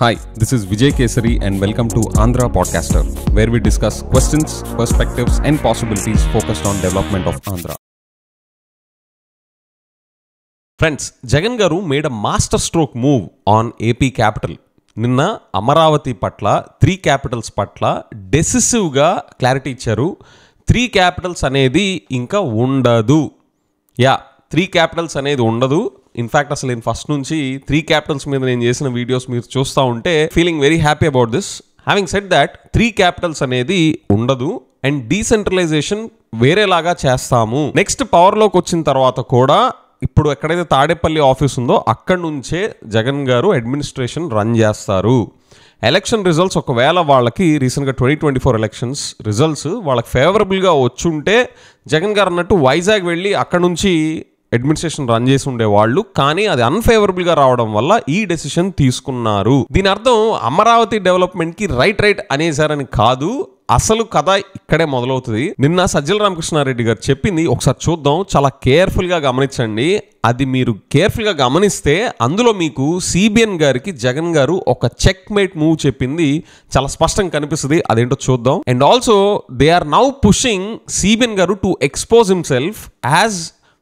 Hi, this is Vijay Kesari and welcome to Andhra Podcaster, where we discuss questions, perspectives and possibilities focused on development of Andhra. Friends, Jagan Garu made a master stroke move on AP capital. నిన్న అమరావతి పట్ల 3 Capitals పట్ల డెసిసివ్గా clarity ఇచ్చారు. 3 Capitals అనేది ఇంకా ఉండదు. 3 Capitals అనేది ఉండదు. In fact అసలు నేను ఫస్ట్ నుంచి 3 క్యాపిటల్స్ మీద నేను చేసిన వీడియోస్ మీరు చూస్తూ ఉంటే feeling very happy about this. Having said that 3 Capitals అనేది ఉండదు అండ్ డీసెంట్రలైజేషన్ వేరేలాగా చేస్తాము. నెక్స్ట్ పవర్లోకి వచ్చిన తర్వాత కూడా ఇప్పుడు ఎక్కడైతే తాడేపల్లి ఆఫీస్ ఉందో అక్కడి నుంచే జగన్ గారు అడ్మినిస్ట్రేషన్ రన్ చేస్తారు. ఎలక్షన్ రిజల్ట్స్ ఒకవేళ వాళ్ళకి రీసెంట్గా 2024 ఎలక్షన్స్ రిజల్ట్స్ వాళ్ళకి ఫేవరబుల్గా వచ్చుంటే జగన్ గారు అన్నట్టు వైజాగ్ వెళ్ళి అక్కడ నుంచి అడ్మినిస్ట్రేషన్ రన్ చేసి ఉండేవాళ్ళు. కానీ అది అన్ఫేవరబుల్గా రావడం వల్ల ఈ డెసిషన్ తీసుకున్నారు. దీని అర్థం అమరావతి డెవలప్మెంట్కి రైట్ అనేసారని కాదు, అసలు కథ ఇక్కడే మొదలవుతుంది. నిన్న సజ్జల రామకృష్ణారెడ్డి గారు చెప్పింది ఒకసారి చూద్దాం, చాలా కేర్ఫుల్గా గమనించండి. అది మీరు కేర్ఫుల్గా గమనిస్తే అందులో మీకు సిబిఎన్ గారికి జగన్ గారు ఒక చెక్ మేట్ మూవ్ చెప్పింది చాలా స్పష్టంగా కనిపిస్తుంది. అదేంటో చూద్దాం. And also they are now pushing CBN garu to expose himself as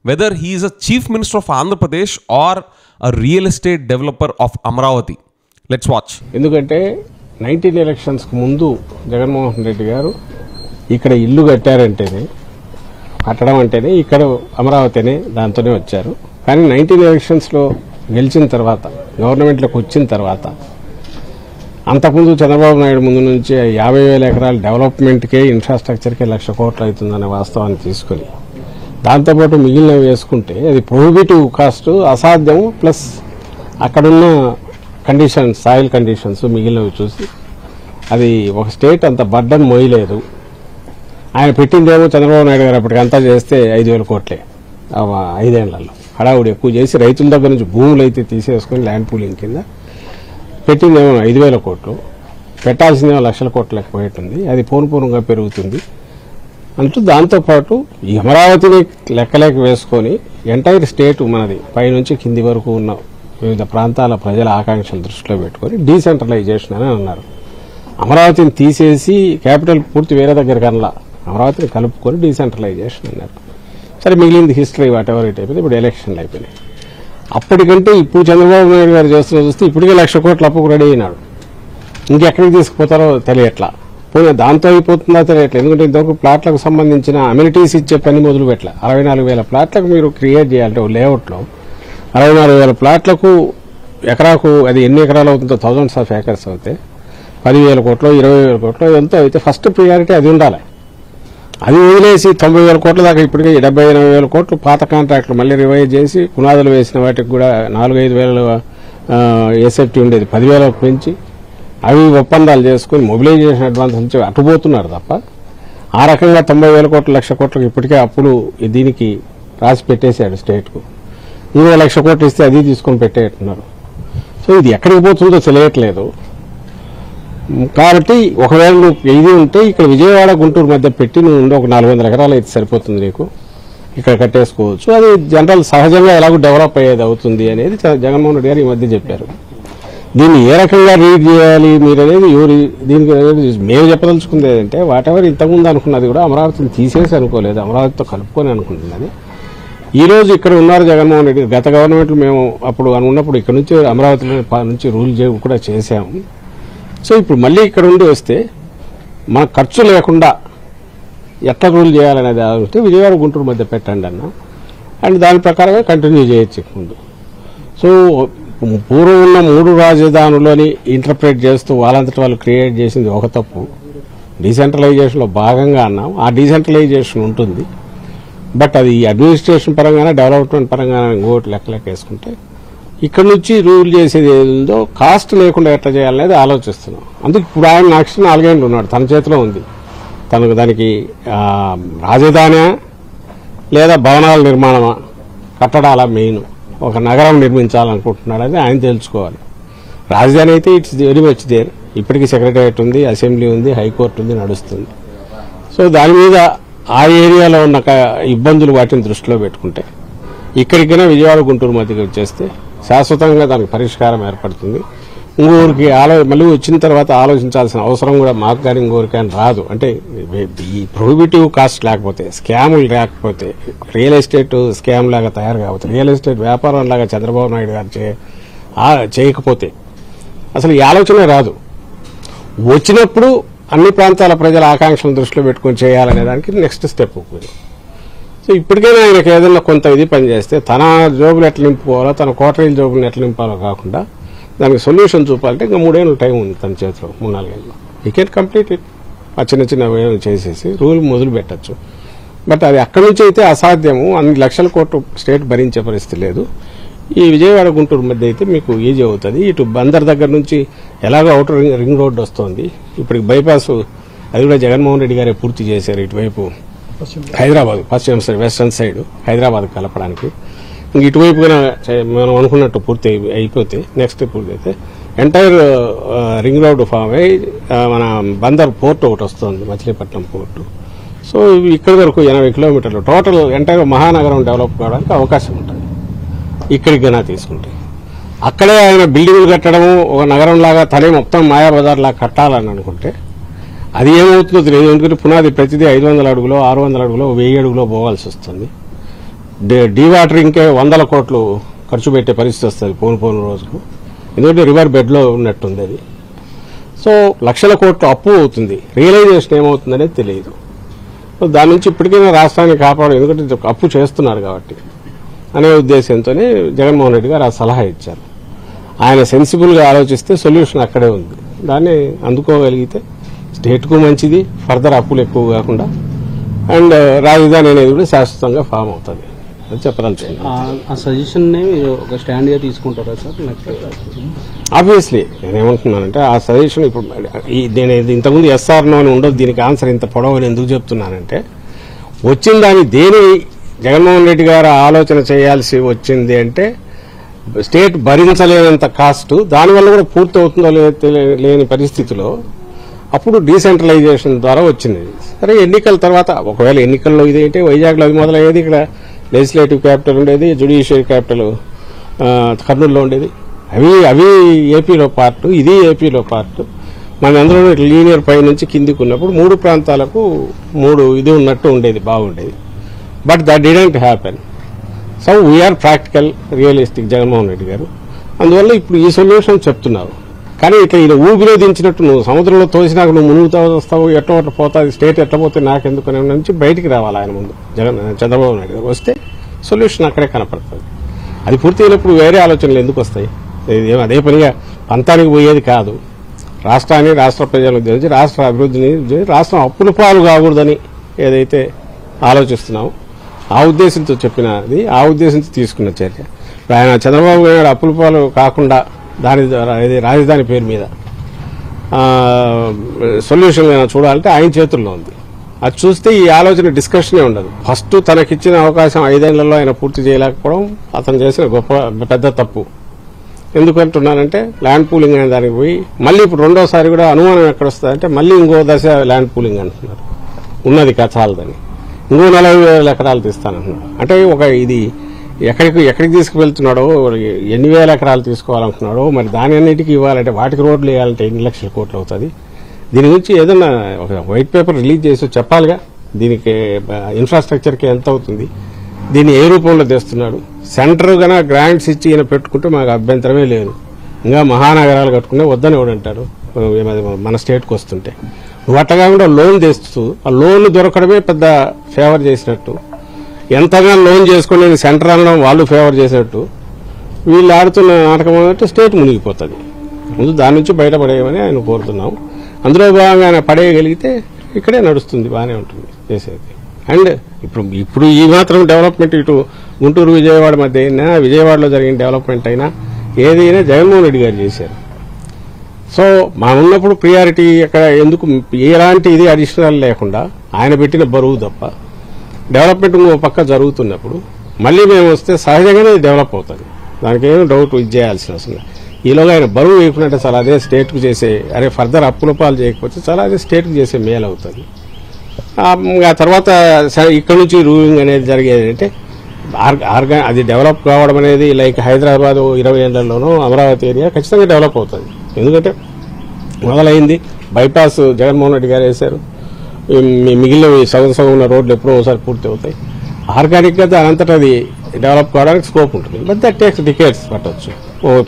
whether he is a chief minister of Andhra Pradesh or a real estate developer of Amravati. Let's watch. ఎందుకంటే 19 ఎలక్షన్స్కి ముందు జగన్మోహన్ రెడ్డి గారు ఇక్కడ ఇల్లు కట్టారంటేనే కట్టడం అంటేనే ఇక్కడ అమరావతినే దాంతోనే వచ్చారు. కానీ 19 ఎలక్షన్స్లో గెలిచిన తర్వాత గవర్నమెంట్లోకి వచ్చిన తర్వాత అంతకుముందు చంద్రబాబు నాయుడు ముందు నుంచి 50,000 ఎకరాల డెవలప్మెంట్కే ఇన్ఫ్రాస్ట్రక్చర్కే 1,00,000 కోట్లు అవుతుందనే వాస్తవాన్ని తీసుకొని దాంతోపాటు మిగిలినవి వేసుకుంటే అది ప్రొహిబిటివ్ కాస్ట్, అసాధ్యం, ప్లస్ అక్కడున్న కండిషన్స్, సాయిల్ కండిషన్స్ మిగిలినవి చూసి అది ఒక స్టేట్ అంత బర్డన్ మోయలేదు. ఆయన పెట్టిందేమో చంద్రబాబు నాయుడు గారు అప్పటికంతా చేస్తే 5,000 కోట్లే 5 ఏళ్లలో హడావుడి ఎక్కువ చేసి రైతుల దగ్గర నుంచి భూములు అయితే తీసేసుకుని ల్యాండ్ పూలింగ్ కింద పెట్టిందేమో 5,000 కోట్లు, పెట్టాల్సిందేమో 1,00,000 కోట్ల లెక్క పోయేటుంది. అది పూర్ణంగా పెరుగుతుంది అంటూ దాంతోపాటు ఈ అమరావతిని లెక్కలేక వేసుకొని ఎంటైర్ స్టేట్ మనది పైనుంచి కింది వరకు ఉన్న వివిధ ప్రాంతాల ప్రజల ఆకాంక్షలు దృష్టిలో పెట్టుకొని డీసెంట్రలైజేషన్ అని అన్నారు. అమరావతిని తీసేసి క్యాపిటల్ పూర్తి వేరే దగ్గర కన్నా అమరావతిని కలుపుకొని డీసెంట్రలైజేషన్ అన్నారు. సరే, మిగిలింది హిస్టరీ వాట్ ఎవర్ ఇట్ అయిపోయింది. ఇప్పుడు ఎలక్షన్లు అయిపోయినాయి. అప్పటికంటే ఇప్పుడు చంద్రబాబు నాయుడు గారు చేస్తున్న చూస్తే ఇప్పటికే 1,00,000 కోట్ల అప్పుకు రెడీ అయినాడు. ఇంకెక్కడికి తీసుకుపోతారో తెలియట్లా. పోయినా దాంతో అయిపోతుందా తెలియట్లేదు. ఎందుకంటే ఇంతవరకు ప్లాట్లకు సంబంధించిన అమ్యూనిటీస్ ఇచ్చే పని మొదలు పెట్టలే. 64,000 ప్లాట్లకు మీరు క్రియేట్ చేయాలంటే లేఅవుట్లో 64,000 ప్లాట్లకు ఎకరాకు అది ఎన్ని ఎకరాలు అవుతుందో థౌజండ్స్ ఆఫ్ ఏకర్స్ అవుతాయి. 10,000 కోట్లు 20,000 కోట్లు ఎంతో అయితే ఫస్ట్ ప్రియారిటీ అది ఉండాలి. అది వదిలేసి 90,000 కోట్ల దాకా ఇప్పటికే 70,000-80,000 కోట్లు పాత కాంట్రాక్టులు మళ్ళీ రివైజ్ చేసి పునాదులు వేసిన వాటికి కూడా 4,000-5,000 ఎస్ఎఫ్టీ ఉండేది 10,000 పెంచి అవి ఒప్పందాలు చేసుకుని మొబిలైజేషన్ అడ్వాన్స్ నుంచి అటుపోతున్నారు తప్ప ఆ రకంగా 90,000 కోట్లు 1,00,000 కోట్లకు ఇప్పటికే అప్పులు దీనికి రాసి పెట్టేశాడు స్టేట్కు. 1,00,000 కోట్లు ఇస్తే అది తీసుకొని పెట్టేట్టున్నారు. సో ఇది ఎక్కడికి పోతుందో తెలియట్లేదు. కాబట్టి ఒకవేళ నువ్వు ఇది ఉంటే ఇక్కడ విజయవాడ గుంటూరు మధ్య పెట్టి నువ్వు ఒక 400 ఎకరాలు అయితే సరిపోతుంది, నీకు ఇక్కడ కట్టేసుకోవచ్చు. అది జనరల్ సహజంగా ఎలాగో డెవలప్ అయ్యేది అవుతుంది అనేది జగన్మోహన్ రెడ్డి గారు ఈ మధ్య చెప్పారు. దీన్ని ఏ రకంగా రీడ్ చేయాలి మీరు అనేది దీనికి మేము చెప్పదలుచుకుంది ఏంటంటే వాట్ ఎవర్ ఇంతకుముందు అనుకున్నది కూడా అమరావతిని తీసేసి అనుకోలేదు, అమరావతితో కలుపుకొని అనుకుంటున్నది. ఈరోజు ఇక్కడ ఉన్నారు జగన్మోహన్ రెడ్డి. గత గవర్నమెంట్లు మేము అప్పుడు అనుకున్నప్పుడు ఇక్కడ నుంచి అమరావతి నుంచి రూల్ కూడా చేశాము. సో ఇప్పుడు మళ్ళీ ఇక్కడ ఉండి వస్తే మన ఖర్చు లేకుండా ఎట్లా రూల్ చేయాలనేది ఆలోచిస్తే విజయవాడ గుంటూరు మధ్య పెట్టండి అన్న, అండ్ దాని ప్రకారంగా కంటిన్యూ చేయొచ్చు ముందు. సో పూర్వం ఉన్న 3 రాజధానులని ఇంటర్ప్రిట్ చేస్తూ వాళ్ళంతటి వాళ్ళు క్రియేట్ చేసింది ఒక తప్పు. డీసెంట్రలైజేషన్లో భాగంగా అన్నాం, ఆ డీసెంట్రలైజేషన్ ఉంటుంది. బట్ అది అడ్మినిస్ట్రేషన్ పరంగానే డెవలప్మెంట్ పరంగానే ఇంకోటి లెక్క వేసుకుంటే ఇక్కడ నుంచి రూల్ చేసేది ఏదో కాస్ట్ లేకుండా ఎట్లా చేయాలనేది ఆలోచిస్తున్నాం. అందుకు ఇప్పుడు ఆయన నెక్స్ట్ 4 ఏళ్ళు ఉన్నాడు, తన చేతిలో ఉంది. తనకు దానికి రాజధాని లేదా భవనాల నిర్మాణమా కట్టడాల మెయిన్ ఒక నగరం నిర్మించాలనుకుంటున్నాడు, అది ఆయన తెలుసుకోవాలి. రాజధాని అయితే ఇట్స్ వెరీ మచ్ దేర్. ఇప్పటికీ సెక్రటరియట్ ఉంది, అసెంబ్లీ ఉంది, హైకోర్టు ఉంది, నడుస్తుంది. సో దాని మీద ఆ ఏరియాలో ఉన్న ఇబ్బందులు వాటిని దృష్టిలో పెట్టుకుంటే ఇక్కడికైనా విజయవాడ గుంటూరు మధ్యకి వచ్చేస్తే శాశ్వతంగా దానికి పరిష్కారం ఏర్పడుతుంది. ఇంకోరికి మళ్ళీ వచ్చిన తర్వాత ఆలోచించాల్సిన అవసరం కూడా మాకు కానీ ఇంకోరికి కానీ రాదు. అంటే ఈ ప్రొహిబిటివ్ కాస్ట్ లేకపోతే, స్కాములు లేకపోతే, రియల్ ఎస్టేట్ స్కామ్ లాగా తయారు కాకపోతే, రియల్ ఎస్టేట్ వ్యాపారం లాగా చంద్రబాబు నాయుడు గారు చేయకపోతే అసలు ఈ ఆలోచనే రాదు. వచ్చినప్పుడు అన్ని ప్రాంతాల ప్రజల ఆకాంక్షలను దృష్టిలో పెట్టుకుని చేయాలనే దానికి నెక్స్ట్ స్టెప్. సో ఇప్పటికైనా ఆయనకు ఏదైనా కొంత ఇది పనిచేస్తే తన జోబులు ఎట్లా నింపుకోవాలో, తన కోటరీల జోబులను ఎట్లా నింపాలో కాకుండా దానికి సొల్యూషన్ చూపాలంటే ఇంకా 3 ఏళ్ళు టైం ఉంది తన చేతిలో. 3-4 ఏళ్ళు ఈ కెన్ కంప్లీట్ ఇట్. ఆ చిన్న చిన్న చేసేసి రూల్ మొదలు పెట్టచ్చు. బట్ అది అక్కడి నుంచి అయితే అసాధ్యము. అన్ని లక్షల కోట్లు స్టేట్ భరించే పరిస్థితి లేదు. ఈ విజయవాడ గుంటూరు మధ్య అయితే మీకు ఈజీ అవుతుంది. ఇటు బందర్ దగ్గర నుంచి ఎలాగో అవుటర్ రింగ్ రోడ్డు వస్తుంది. ఇప్పుడు బైపాస్ అది కూడా జగన్మోహన్ రెడ్డి గారే పూర్తి చేశారు. ఇటువైపు హైదరాబాద్ పశ్చిమ సైడ్, వెస్టర్న్ సైడ్ హైదరాబాద్ కలపడానికి. ఇంక ఇటువైపు మనం అనుకున్నట్టు పూర్తి అయిపోతే, నెక్స్ట్ పూర్తి అయితే ఎంటైర్ రింగ్ రోడ్డు ఫామ్ అయ్యి మన బందర్ పోర్ట్ ఒకటి వస్తుంది, మచిలీపట్నం పోర్టు. సో ఇక్కడి వరకు 80 కిలోమీటర్లు టోటల్ ఎంటైర్ మహానగరం డెవలప్ కావడానికి అవకాశం ఉంటుంది ఇక్కడికి కన్నా తీసుకుంటే. అక్కడే ఆయన బిల్డింగ్లు కట్టడము, ఒక నగరం లాగా తనే మొత్తం మాయాబజార్ లాగా కట్టాలని అనుకుంటే అది ఏమవుతుందో తెలియదు. ఎందుకంటే పునాది ప్రతిదీ 500 అడుగులో, 600 అడుగులో, 1000 అడుగులో పోవాల్సి వస్తుంది. డీవాటరింగ్కే 100 కోట్లు ఖర్చు పెట్టే పరిస్థితి వస్తుంది పోను రోజుకు. ఎందుకంటే రివర్ బెడ్లో ఉన్నట్టుంది అది. సో లక్షల కోట్లు అప్పు అవుతుంది. రియలైజేషన్ ఏమవుతుందనేది తెలియదు. సో దాని నుంచి ఇప్పటికైనా రాష్ట్రాన్ని కాపాడు, ఎందుకంటే అప్పు చేస్తున్నారు కాబట్టి అనే ఉద్దేశంతోనే జగన్మోహన్ రెడ్డి గారు ఆ సలహా ఇచ్చారు. ఆయన సెన్సిబుల్గా ఆలోచిస్తే సొల్యూషన్ అక్కడే ఉంది. దాన్ని అందుకోగలిగితే స్టేట్కు మంచిది, ఫర్దర్ అప్పులు ఎక్కువ కాకుండా, అండ్ రాజధాని అనేది కూడా శాశ్వతంగా ఫామ్ అవుతుంది. అది చెప్పదలుచుకున్నాను. ఆ సజెషన్ ఒక స్టాండ్ గా తీసుకుంటారా సార్? ఆబ్వియస్లీ నేనేమంటున్నానంటే ఆ సజెషన్ ఇప్పుడు నేను ఇంతకుముందు ఎస్ఆర్ నో అని ఉండదు. దీనికి ఆన్సర్ ఇంత పొడవని ఎందుకు చెప్తున్నానంటే, వచ్చిన దాన్ని దేని జగన్మోహన్ రెడ్డి గారు ఆలోచన చేయాల్సి వచ్చింది అంటే స్టేట్ భరించలేనంత కాస్ట్, దానివల్ల కూడా పూర్తి అవుతుందో లేని పరిస్థితిలో అప్పుడు డీసెంట్రలైజేషన్ ద్వారా వచ్చింది. సరే ఎన్నికల తర్వాత ఒకవేళ ఎన్నికల్లో ఇదేంటే వైజాగ్లో అది మొదలయ్యేది, ఇక్కడ లెజిస్లేటివ్ క్యాపిటల్ ఉండేది, జ్యుడిషియరీ క్యాపిటల్ కర్నూలులో ఉండేది. అవి ఏపీలో పార్ట్, ఇది ఏపీలో పార్ట్. మన అందరూ లీనియర్ పై నుంచి కిందికి ఉన్నప్పుడు 3 ప్రాంతాలకు 3 ఇది ఉన్నట్టు ఉండేది, బాగుండేది. But that didn't happen. So we are practical, realistic Jaganmohan Reddy garu. అందువల్ల ఇప్పుడు ఈ సొల్యూషన్ చెప్తున్నారు. కానీ ఇట్లా ఇలా ఊపిలో దించినట్టు నువ్వు సముద్రంలో తోసినాక నువ్వు మునుగుతావు వస్తావు, ఎట్లా పోతుంది స్టేట్, ఎట్లా పోతే నాకెందుకు అనే నుంచి బయటికి రావాలి ఆయన ముందు చంద్రబాబు నాయుడు గారు. వస్తే సొల్యూషన్ అక్కడే కనపడుతుంది. అది పూర్తి అయినప్పుడు వేరే ఆలోచనలు ఎందుకు వస్తాయి? అదే పనిగా పంతానికి పోయేది కాదు. రాష్ట్రాన్ని, రాష్ట్ర ప్రజలను ఉద్దేశించి, రాష్ట్ర అభివృద్ధిని రాష్ట్రం అప్పుల పాలు కాకూడదని ఏదైతే ఆలోచిస్తున్నామో ఆ ఉద్దేశంతో చెప్పినది, ఆ ఉద్దేశంతో తీసుకున్న చర్య. ఆయన చంద్రబాబు నాయుడు అప్పుల పాలు కాకుండా దాని రాజధాని పేరు మీద సొల్యూషన్ చూడాలంటే ఆయన చేతుల్లో ఉంది. అది చూస్తే ఈ ఆలోచన డిస్కషనే ఉండదు. ఫస్ట్ తనకిచ్చిన అవకాశం 5 ఏళ్లలో ఆయన పూర్తి చేయలేకపోవడం అతను చేసిన పెద్ద తప్పు. ఎందుకంటున్నానంటే ల్యాండ్ పూలింగ్ అనే దానికి పోయి మళ్ళీ ఇప్పుడు రెండోసారి కూడా అనుమానం ఎక్కడొస్తుందంటే మళ్ళీ ఇంకో దశ ల్యాండ్ పూలింగ్ అంటున్నారు. ఉన్నది చాలదని ఇంకో 40,000 ఎకరాలు తీస్తానంటున్నాడు. అంటే ఒక ఇది ఎక్కడికి తీసుకువెళ్తున్నాడో, ఎన్ని వేల ఎకరాలు తీసుకోవాలనుకున్నాడో, మరి దాని అన్నిటికీ ఇవ్వాలంటే వాటికి రోడ్లు వేయాలంటే ఎన్ని లక్షల కోట్లు అవుతుంది. దీని గురించి ఏదన్నా ఒక వైట్ పేపర్ రిలీజ్ చేసి చెప్పాలిగా. దీనికి ఇన్ఫ్రాస్ట్రక్చర్కి ఎంత అవుతుంది, దీన్ని ఏ రూపంలో తెస్తున్నాడు. సెంటర్ గన గ్రాంట్స్ ఇచ్చి ఈయన పెట్టుకుంటే మాకు అభ్యంతరమే లేదు. ఇంకా మహానగరాలు కట్టుకునే వద్దని ఎవడంటారు మన స్టేట్కి వస్తుంటే. నువ్వు అట్ట కాకుండా లోన్ తెస్తూ ఆ లోన్ దొరకడమే పెద్ద ఫేవర్ చేసినట్టు, ఎంతగా లోన్ చేసుకుని సెంటర్ అనడం వాళ్ళు ఫేవర్ చేసినట్టు వీళ్ళు ఆడుతున్న నాటకం అన్నట్టు స్టేట్ మునిగిపోతుంది. ముందు దాని నుంచి బయటపడేయమని ఆయన కోరుతున్నాం. అందులో భాగంగా ఆయన పడేయగలిగితే ఇక్కడే నడుస్తుంది, బాగానే ఉంటుంది చేసేది. అండ్ ఇప్పుడు ఈ మాత్రం డెవలప్మెంట్ ఇటు గుంటూరు విజయవాడ మధ్య అయినా, విజయవాడలో జరిగిన డెవలప్మెంట్ అయినా ఏదైనా జగన్మోహన్ రెడ్డి గారు చేశారు. సో మా ఉన్నప్పుడు ప్రియారిటీ అక్కడ ఎందుకు ఎలాంటి ఇది అడిషనల్ లేకుండా ఆయన పెట్టిన బరువు తప్ప డెవలప్మెంట్ ఇంకో పక్క జరుగుతున్నప్పుడు మళ్ళీ మేము వస్తే సహజంగానే డెవలప్ అవుతుంది. దానికి ఏమో డౌట్ ఇది చేయాల్సిన అవసరం. ఈలోగా ఆయన బరువు వేయకుంటే చాలా అదే స్టేట్కు చేసే, అరే ఫర్దర్ అప్పుల పాలు చేయకపోతే చాలా అదే స్టేట్కు చేసే మేలు అవుతుంది. ఆ తర్వాత ఇక్కడ నుంచి రూలింగ్ అనేది జరిగేది అంటే అది డెవలప్ కావడం అనేది లైక్ హైదరాబాద్ 20 ఏళ్లలోనూ అమరావతి ఏరియా ఖచ్చితంగా డెవలప్ అవుతుంది. ఎందుకంటే మొదలైంది బైపాస్ జగన్మోహన్ రెడ్డి గారు వేశారు, మిగిలిన సగం ఉన్న రోడ్లు ఎప్పుడో ఒకసారి పూర్తి అవుతాయి. ఆర్గానిక్గా దాని అంతటా అది డెవలప్ కావడానికి స్కోప్ ఉంటుంది. బట్ దట్ టేక్స్ డికేట్స్ పట్టవచ్చు,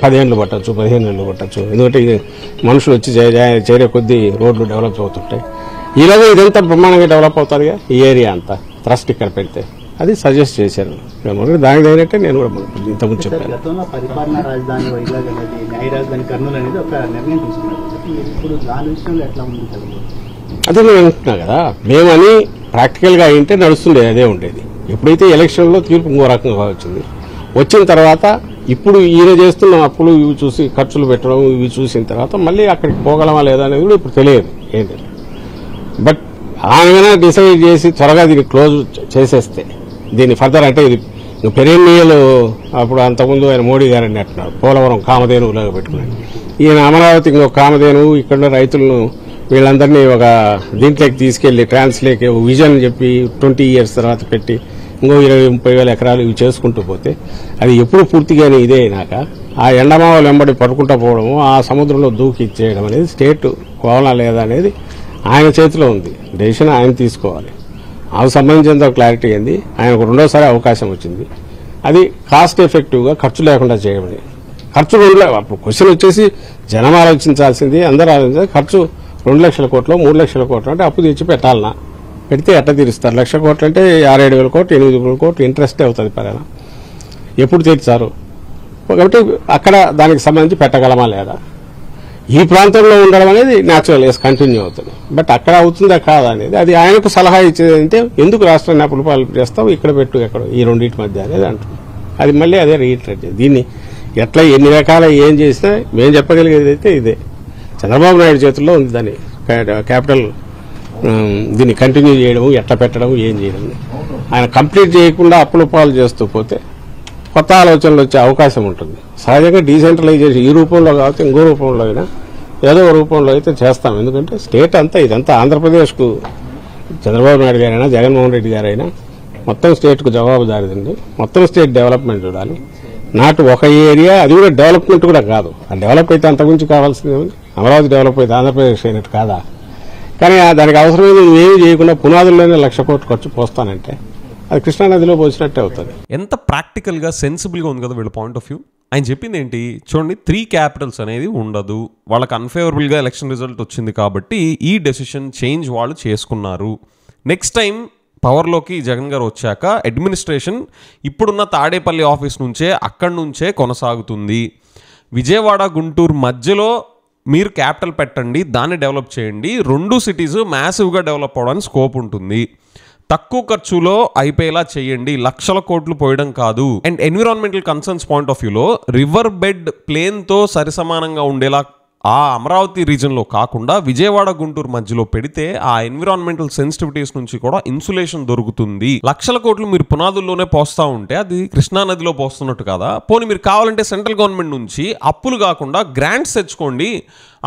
10 ఏళ్ళు పట్టచ్చు, 15 ఏళ్ళు పట్టచ్చు. ఎందుకంటే ఇది మనుషులు వచ్చి చేరే కొద్దీ రోడ్లు డెవలప్ అవుతుంటాయి. ఈలోగా ఇదంతా బ్రహ్మాండంగా డెవలప్ అవుతారుగా ఈ ఏరియా అంతా. ట్రస్ట్ ఇక్కడ పెడితే అది సజెస్ట్ చేశారు. దానికి తగినట్టే నేను కూడా ఇంతకుముందు చెప్పాను. గతంలో పరిపాలనా రాజధాని వైజాగ్ అనేది, న్యాయ రాజధాని కర్నూలు అనేది ఒక నిర్ణయం తీసుకున్నారు. ఇప్పుడు దాని విషయంలో ఎట్లా ఉంది? అదే నేను అంటున్నా కదా, మేమని ప్రాక్టికల్గా అయింటే నడుస్తుండేది, అదే ఉండేది. ఎప్పుడైతే ఎలక్షన్లో తీర్పు ఇంకో రకంగా వచ్చిన తర్వాత ఇప్పుడు ఈయన చేస్తున్న అప్పులు ఇవి చూసి ఖర్చులు పెట్టడం ఇవి చూసిన తర్వాత మళ్ళీ అక్కడికి పోగలమా లేదా అనేది కూడా ఇప్పుడు తెలియదు ఏంటి. బట్ ఆయన డిసైడ్ చేసి త్వరగా దీన్ని క్లోజ్ చేసేస్తే దీన్ని ఫర్దర్ అంటే ఇది పెరెన్నియల్ అప్పుడు అంతకుముందు ఆయన మోడీ గారని అంటున్నారు పోలవరం కామధేనువులాగా పెట్టుకున్నాడు. ఈయన అమరావతి ఇంకొక కామధేనువు, ఇక్కడ రైతులను వీళ్ళందరినీ ఒక దీంట్లోకి తీసుకెళ్లి ట్రాన్స్లేకి విజన్ చెప్పి 20 years తర్వాత పెట్టి ఇంకో 20-30 వేల ఎకరాలు ఇవి చేసుకుంటూ పోతే అది ఎప్పుడు పూర్తిగానే ఇదే అయినాక ఆ ఎండమావలు వెంబడి పట్టుకుంటూ పోవడము, ఆ సముద్రంలో దూకి ఇచ్చేయడం అనేది స్టేట్ కోవాలా లేదా అనేది ఆయన చేతిలో ఉంది. డెసిషన్ ఆయన తీసుకోవాలి. ఆమెకు సంబంధించిన క్లారిటీ ఏంది, ఆయనకు రెండోసారి అవకాశం వచ్చింది. అది కాస్ట్ ఎఫెక్టివ్గా ఖర్చు లేకుండా చేయమని. ఖర్చు అప్పుడు క్వశ్చన్ వచ్చేసి జనం ఆలోచించాల్సింది, అందరూ ఆలోచించాలి. ఖర్చు 2 లక్షల కోట్లు 3 లక్షల కోట్లు అంటే అప్పు తెచ్చి పెట్టాలనా, పెడితే ఎట్లా తీరుస్తారు? 1 లక్ష కోట్లు అంటే 6-7 వేల కోట్లు 8 వేల కోట్లు ఇంట్రెస్టే అవుతుంది పైన. ఎప్పుడు తీర్చారు? కాబట్టి అక్కడ దానికి సంబంధించి పెట్టగలమా లేదా? ఈ ప్రాంతంలో ఉండడం అనేది న్యాచురల్ కంటిన్యూ అవుతుంది. బట్ అక్కడ అవుతుందా కాదా అనేది అది ఆయనకు సలహా ఇచ్చేది. అంటే ఎందుకు రాష్ట్రాన్ని అప్పులు పాలు చేస్తావు, ఇక్కడ పెట్టు ఎక్కడ ఈ రెండింటి మధ్య అనేది అంటుంది. అది మళ్ళీ అదే రీట్రేట్. దీన్ని ఎట్లా ఎన్ని రకాల ఏం చేసినా మేము చెప్పగలిగేది అయితే ఇదే. చంద్రబాబు నాయుడు చేతుల్లో ఉంది దాన్ని క్యాపిటల్ దీన్ని కంటిన్యూ చేయడం, ఎట్లా పెట్టడం, ఏం చేయడం. ఆయన కంప్లీట్ చేయకుండా అప్పుల పాలు చేస్తూ పోతే కొత్త ఆలోచనలు వచ్చే అవకాశం ఉంటుంది. సహజంగా డీసెంట్రలైజేషన్ ఈ రూపంలో కావచ్చు ఇంకో రూపంలో అయినా ఏదో రూపంలో అయితే చేస్తాం. ఎందుకంటే స్టేట్ అంతా ఇదంతా ఆంధ్రప్రదేశ్కు చంద్రబాబు నాయుడు గారైనా జగన్మోహన్ రెడ్డి గారైనా మొత్తం స్టేట్కు జవాబుదారిదండి. మొత్తం స్టేట్ డెవలప్మెంట్ చూడాలి. నాటు ఒక ఏరియా, అది కూడా డెవలప్మెంట్ కూడా కాదు. ఆ డెవలప్ అయితే అంతకుమించి కావాల్సింది అమరావతి డెవలప్ అయితే ఆంధ్రప్రదేశ్ అయినట్టు కాదా? కానీ దానికి అవసరమైన ఏమీ చేయకుండా పునాదుల్లోనే 1 లక్ష కోట్లు ఖర్చు పోస్తానంటే అది కృష్ణానదిలో పోసినట్టే అవుతుంది. ఎంత ప్రాక్టికల్గా సెన్సిబుల్గా ఉంది కదా వీళ్ళ పాయింట్ ఆఫ్ వ్యూ. ఆయన చెప్పింది ఏంటి చూడండి, 3 క్యాపిటల్స్ అనేది ఉండదు, వాళ్ళకి అన్ఫేవరబుల్గా ఎలక్షన్ రిజల్ట్ వచ్చింది కాబట్టి ఈ డెసిషన్ చేంజ్ వాళ్ళు చేసుకున్నారు. నెక్స్ట్ టైం పవర్లోకి జగన్ గారు వచ్చాక అడ్మినిస్ట్రేషన్ ఇప్పుడున్న తాడేపల్లి ఆఫీస్ నుంచే అక్కడి నుంచే కొనసాగుతుంది. విజయవాడ గుంటూరు మధ్యలో మీరు క్యాపిటల్ పెట్టండి, దాన్ని డెవలప్ చేయండి. 2 సిటీస్ మ్యాసివ్గా డెవలప్ అవ్వడానికి స్కోప్ ఉంటుంది. తక్కువ ఖర్చులో అయిపోయేలా చేయండి, లక్షల కోట్లు పోయడం కాదు. And environmental concerns point of వ్యూలో రివర్ బెడ్ ప్లేన్తో సరిసమానంగా ఉండేలా ఆ అమరావతి రీజన్లో కాకుండా విజయవాడ గుంటూరు మధ్యలో పెడితే ఆ ఎన్విరాన్మెంటల్ సెన్సిటివిటీస్ నుంచి కూడా ఇన్సులేషన్ దొరుకుతుంది. లక్షల కోట్లు మీరు పునాదుల్లోనే పోస్తా ఉంటే అది కృష్ణానదిలో పోస్తున్నట్టు కదా. పోనీ మీరు కావాలంటే సెంట్రల్ గవర్నమెంట్ నుంచి అప్పులు కాకుండా గ్రాంట్స్ తెచ్చుకోండి.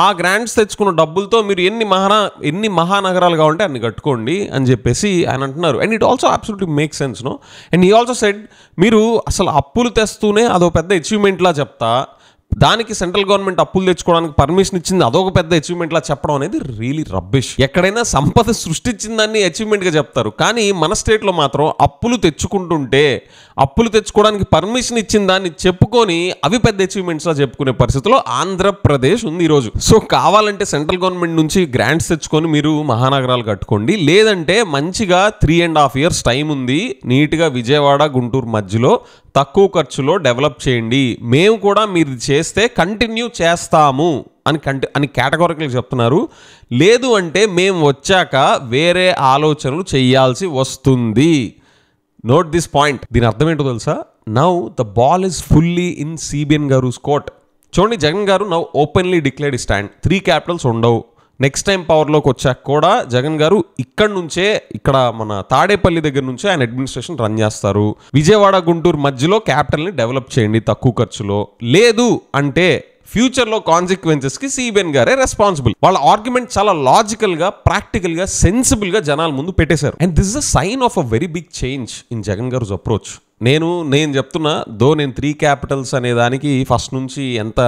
ఆ గ్రాంట్స్ తెచ్చుకున్న డబ్బులతో మీరు ఎన్ని మహానగరాలు కావాలంటే అన్ని కట్టుకోండి అని చెప్పేసి ఆయన అంటున్నారు. And it also absolutely make sense no. And he also said మీరు అసలు అప్పులు తెస్తూనే అదో పెద్ద అచీవ్మెంట్లా చెప్తా, దానికి సెంట్రల్ గవర్నమెంట్ అప్పులు తెచ్చుకోవడానికి పర్మిషన్ ఇచ్చింది అదొక పెద్ద అచీవ్మెంట్లా చెప్పడం అనేది రియలీ రబ్బిష్. ఎక్కడైనా సంపద సృష్టించిన దాన్ని అచీవ్మెంట్గా చెప్తారు, కానీ మన స్టేట్లో మాత్రం అప్పులు తెచ్చుకుంటుంటే అప్పులు తెచ్చుకోవడానికి పర్మిషన్ ఇచ్చిన దాన్ని చెప్పుకొని అవి పెద్ద అచీవ్మెంట్స్లా చెప్పుకునే పరిస్థితిలో ఆంధ్రప్రదేశ్ ఉంది ఈరోజు. సో కావాలంటే సెంట్రల్ గవర్నమెంట్ నుంచి గ్రాంట్స్ తెచ్చుకొని మీరు మహానగరాలు కట్టుకోండి, లేదంటే మంచిగా 3.5 years టైం ఉంది, నీట్గా విజయవాడ గుంటూరు మధ్యలో తక్కువ ఖర్చులో డెవలప్ చేయండి, మేము కూడా మీరు చేస్తే కంటిన్యూ చేస్తాము అని కేటగారికల్గా చెప్తున్నారు. లేదు అంటే మేము వచ్చాక వేరే ఆలోచనలు చేయాల్సి వస్తుంది. Note this point. దీని అర్థం ఏంటో తెలుసా? Now the ball is fully in CBN గారుస్ కోర్ట్. చూడండి, Jagan garu now openly declared stand, 3 capitals ఉండవు. నెక్స్ట్ టైం పవర్లోకి వచ్చాక కూడా జగన్ గారు ఇక్కడ మన తాడేపల్లి దగ్గర నుంచే ఆయన అడ్మినిస్ట్రేషన్ రన్ చేస్తారు. విజయవాడ గుంటూరు మధ్యలో క్యాపిటల్ని డెవలప్ చేయండి తక్కువ ఖర్చులో. లేదు అంటే ఫ్యూచర్లో కాన్సిక్వెన్సెస్కి సిబిఎన్ గారే రెస్పాన్సిబుల్. వాళ్ళ ఆర్గ్యుమెంట్ చాలా లాజికల్గా, ప్రాక్టికల్గా, సెన్సిబుల్గా జనాల ముందు పెట్టేశారు. And this is a sign of a very big change in Jagan garu approach. నేను చెప్తున్నా, నేను 3 క్యాపిటల్స్ అనే దానికి ఫస్ట్ నుంచి ఎంత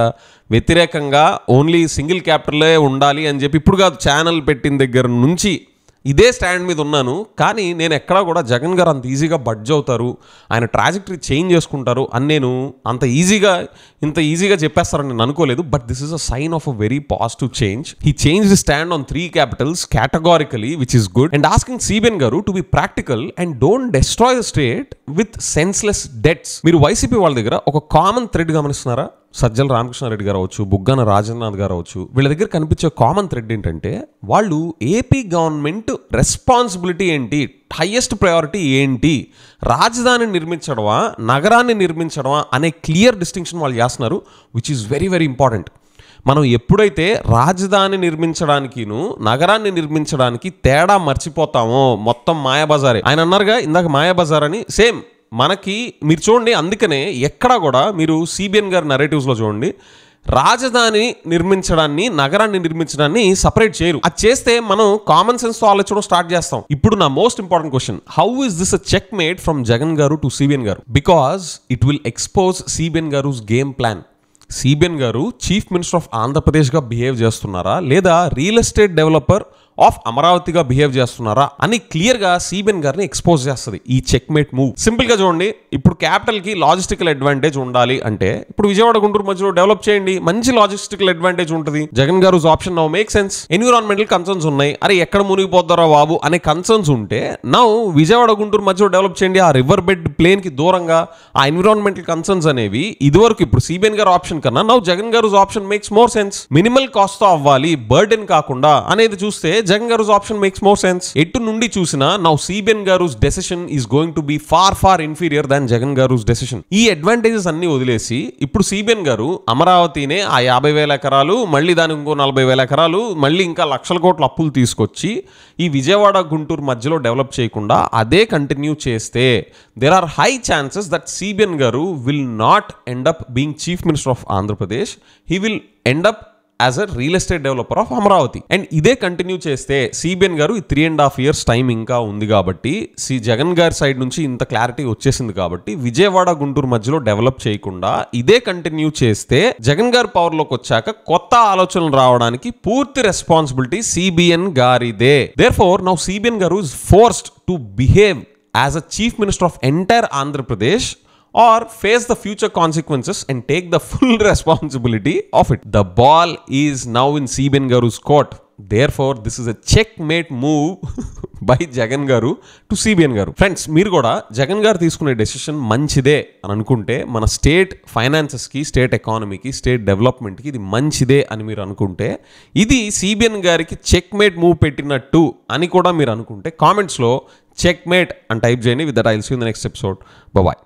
వ్యతిరేకంగా ఓన్లీ సింగిల్ క్యాపిటలే ఉండాలి అని చెప్పి ఇప్పుడు కాదు, ఛానల్ పెట్టిన దగ్గర నుంచి ఇదే స్టాండ్ మీద ఉన్నాను. కానీ నేను ఎక్కడా కూడా జగన్ గారు అంత ఈజీగా బడ్జ్ అవుతారు, ఆయన ట్రాజెక్టరీ చేంజ్ చేసుకుంటారు అని నేను ఇంత ఈజీగా చెప్పేస్తారని నేను అనుకోలేదు. But this is a sign of a very positive change. He change the stand on 3 capitals categorically, which is good, and asking CBN garu to be practical and don't destroy the state with senseless debts. మీరు YCP వాళ్ళ దగ్గర ఒక common thread గమనిస్తున్నారా? Sajjala Ramakrishna Reddy గారు అవచ్చు, బుగ్గన రాజేంద్రనాథ్ గారు అవచ్చు, వీళ్ళ దగ్గర కనిపించే కామన్ థ్రెడ్ ఏంటంటే వాళ్ళు ఏపీ గవర్నమెంట్ రెస్పాన్సిబిలిటీ ఏంటి, హైయెస్ట్ ప్రయారిటీ ఏంటి, రాజధానిని నిర్మించడమా నగరాన్ని నిర్మించడమా అనే క్లియర్ డిస్టింక్షన్ వాళ్ళు చేస్తున్నారు, which is very very important. మనం ఎప్పుడైతే రాజధాని నిర్మించడానికిను నగరాన్ని నిర్మించడానికి తేడా మర్చిపోతామో మొత్తం మాయాబజారే. ఆయన అన్నారుగా ఇందాక మాయాబజార్ అని, సేమ్ మనకి మీరు చూడండి. అందుకనే ఎక్కడా కూడా మీరు సిబిఎన్ గారి నరేటివ్స్లో చూడండి, రాజధాని నిర్మించడాన్ని నగరాన్ని నిర్మించడాన్ని సపరేట్ చేయరు. అది చేస్తే మనం కామన్ సెన్స్తో ఆలోచించడం స్టార్ట్ చేస్తాం. ఇప్పుడు నా most important question, how is this a check made from Jagan garu to CBN garu? Because it will expose CBN garu game plan. CBN garu chief minister of ఆంధ్రప్రదేశ్గా బిహేవ్ చేస్తున్నారా, లేదా రియల్ ఎస్టేట్ డెవలపర్ ఆఫ్ అమరావతిగా బిహేవ్ చేస్తున్నారా అని క్లియర్గా సిబిఎన్ గారిని ఎక్స్పోజ్ చేస్తుంది ఈ చెక్మేట్ మూవ్. సింపుల్గా చూడండి, ఇప్పుడు క్యాపిటల్కి లాజిస్టికల్ అడ్వాంటేజ్ ఉండాలి అంటే ఇప్పుడు విజయవాడ గుంటూరు మధ్యలో డెవలప్ చేయండి, మంచి లాజిస్టికల్ అడ్వాంటేజ్ ఉంటుంది. జగన్ గారు option now make sense. Environmental concerns ఉన్నాయి, అరే ఎక్కడ మునిగిపోతారా బాబు అనే కన్సర్న్స్ ఉంటే నౌ విజయవాడ గుంటూరు మధ్యలో డెవలప్ చేయండి, ఆ రివర్ బెడ్ ప్లేన్ కి దూరంగా. ఆ ఎన్విరాన్మెంటల్ కన్సర్న్స్ అనేవి ఇదివరకు ఇప్పుడు సిబిఎన్ గారు ఆప్షన్ కన్నా నౌ జగన్ గారు option makes more sense. Minimal cost తో అవ్వాలి, బర్డెన్ కాకుండా అనేది చూస్తే జగన్ గారు ఆప్షన్ మేక్స్ మోర్ సెన్స్. ఎటు నుండి చూసినా now CBN garu decision is going to be far inferior than Jagan garu decision. ఈ అడ్వాంటేజెస్ అన్ని వదిలేసి ఇప్పుడు సిబిఎన్ గారు అమరావతినే ఆ 50,000 ఎకరాలు, మళ్ళీ దానికి ఇంకో 40,000 ఎకరాలు, మళ్ళీ ఇంకా లక్షల కోట్ల అప్పులు తీసుకొచ్చి ఈ విజయవాడ గుంటూరు మధ్యలో డెవలప్ చేయకుండా అదే కంటిన్యూ చేస్తే there are high chances that CBN garu will not end up being chief minister of Andhra Pradesh. He will end up as a real estate developer of Amaravati. And ఇదే continue చేస్తే CBN గారు ఈ 3.5 years time ఇంకా ఉంది కాబట్టి, జగన్ గారి side నుంచి ఇంత క్లారిటీ వచ్చేసింది కాబట్టి విజయవాడ గుంటూరు మధ్యలో డెవలప్ చేయకుండా ఇదే కంటిన్యూ చేస్తే జగన్ గారు పవర్లోకి వచ్చాక కొత్త ఆలోచనలు రావడానికి పూర్తి రెస్పాన్సిబిలిటీ సిబిఎన్ గారిదే. Therefore now CBN garu is forced to behave as a chief minister of entire Andhra Pradesh or face the future consequences and take the full responsibility of it. The ball is now in CBN Garu's court. Therefore, this is a checkmate move by Jagan Garu to CBN Garu. Friends, మీరు కూడా జగన్ గారు తీసుకునే decision మంచిదే అని అనుకుంటే, మన state ఫైనాన్సెస్కి, state ఎకానమీకి, state డెవలప్మెంట్కి ఇది మంచిదే అని మీరు అనుకుంటే, ఇది సిబిఎన్ గారికి చెక్మేట్ మూవ్ పెట్టినట్టు అని కూడా మీరు అనుకుంటే కామెంట్స్లో చెక్మేట్ అని టైప్ చేయండి. With that I will see you in the next episode. Bye by.